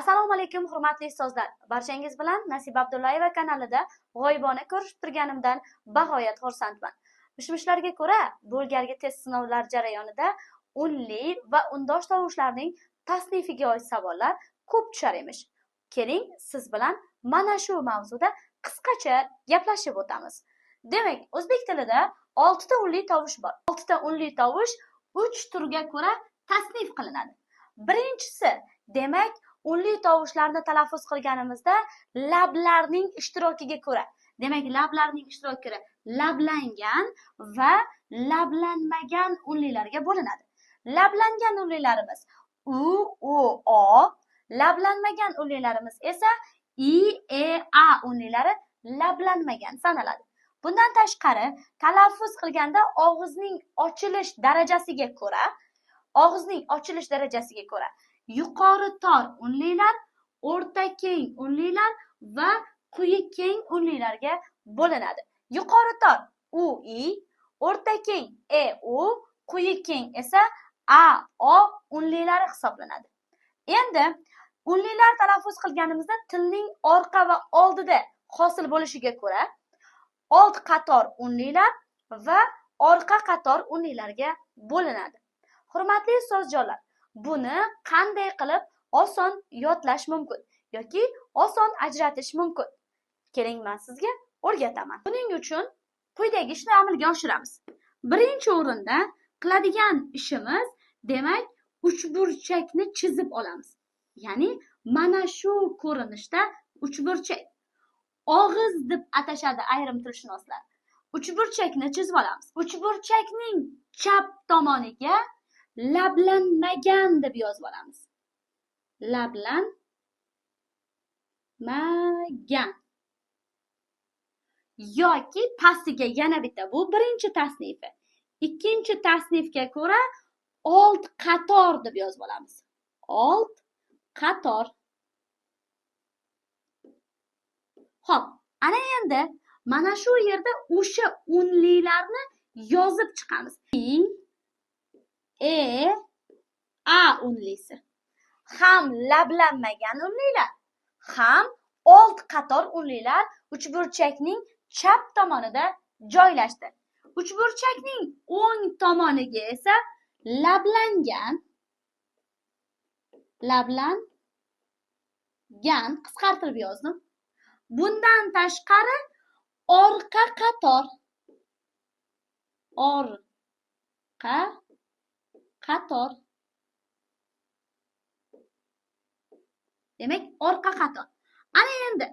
Assalomu alaykum hurmatli ustozlar. Barchangiz bilan Nasiba Abdullayeva kanalida g'oyibona ko'rishib turganimdan bag'oyat xursandman. Mish-mishlarga ko'ra, bo'lgan test sinovlar jarayonida unli va undosh tovushlarning tasnifiga oid savollar ko'p tushar emish. Keling, siz bilan mana shu mavzuda qisqacha gaplashib o'tamiz. Demak, o'zbek tilida 6 ta unli tovush bor. 6 ta unli tovush 3 turga ko'ra tasnif qilinadi. Birinchisi, demak, unli tovushlarni talaffuz qilganimizda lablarning ishtirokiga ko'ra, demak lablarning ishtirokiga ko'ra lablangan va lablanmagan unlilarga bo'linadi. Lablangan unlilarimiz u, o, o, lablanmagan unlilarimiz esa i, e, a unlilari lablanmagan sanaladi. Bundan tashqari, talaffuz qilganda og'izning ochilish darajasiga ko'ra yuqori tor unlilar, o'rta keng unlilar va quyi keng unlilarga bo'linadi. Yuqori tor u, i, o'rta keng e, u, quyi keng esa a, o unlilari hisoblanadi. Endi unlilar talaffuz qilganimizda tilning orqa va oldida hosil bo'lishiga ko'ra old qator unlilar va orqa qator unlilarga bo'linadi. Hurmatli ustozjonlar, buni qanday qilib oson yodlash mumkin yoki oson ajratish mumkin? Keling, men sizga o'rgataman. Buning uchun quyidagi ishni amalga oshiramiz. Birinchi o'rinda qiladigan ishimiz, demak, uchburchakni chizib olamiz. Ya'ni mana shu ko'rinishda uchburchak. Og'iz deb atashadi ayrim tilshunoslar. Uchburchakni chizib olamiz. Uchburchakning chap tomoniga lablanmagan deb yozib olamiz. Lablanmagan. Yoki pastiga yana bitta, bu birinchi tasnifi. Ikkinchi tasnifga ko'ra old qator deb yozib olamiz. Old qator. Xo'p, ana endi mana shu yerda o'sha unlilarni yozib chiqamiz. I, e, a unlisi. Ham lablanmagan unlilar, ham old qator unlilar uchburchakning chap tomonida joylashdi. Uchburchakning o'ng tomoniga esa lablangan qisqartirib yozdim. Bundan tashqari orqa qator. Demak, orqa qator. Ana endi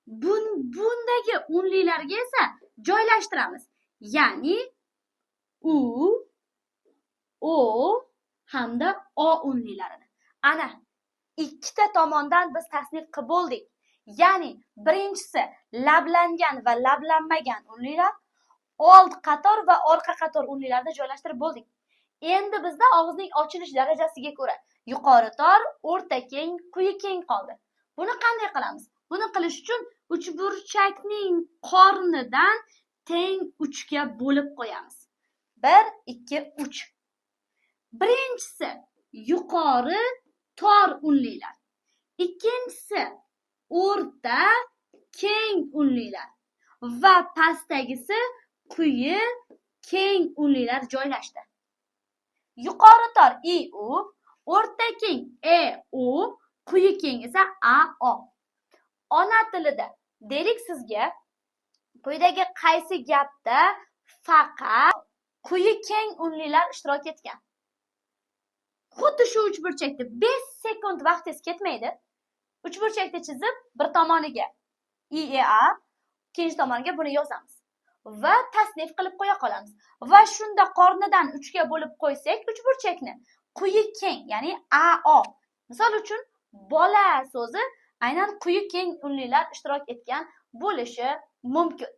bundagi unlilarga esa joylashtiramiz. Ya'ni u, o hamda o unlilarini. Ana ikkita tomondan biz tasnif qilib bo'ldik. Ya'ni birinchisi lablangan va lablanmagan unlilar, old qator va orqa qator unlilarda joylashtirib bo'ldik. Endi bizda og'izning ochilish darajasiga ko'ra yuqori tor, o'rta keng, quyi keng qoldi. Buni qanday qilamiz? Buni qilish uchun uchburchakning qornidan teng uchga bo'lib qo'yamiz. 1, 2, 3. Birinchisi yuqori tor unlilar. Ikkinchisi o'rta keng unlilar va pastdagisi quyi keng unlilar joylashdi. Yuqori tor i, u, o'rta keng e, u, quyi keng esa a, o. Ona tilida deylik sizga quyidagi qaysi gapda faqat quyi keng unlilar ishtirok etgan? Xuddi shu uchburchakda 5 sekund vaqtingiz ketmaydi. Uchburchakni chizib, bir tomoniga i, e, a, ikkinchi tomoniga buni yozamiz va tasnif qilib qo'ya qolamiz. Va shunda qornidan 3 ga bo'lib qo'ysak uchburchakni, quyi keng, ya'ni a, o. Misol uchun bola so'zi aynan quyi keng unlilar ishtirok etgan bo'lishi mumkin.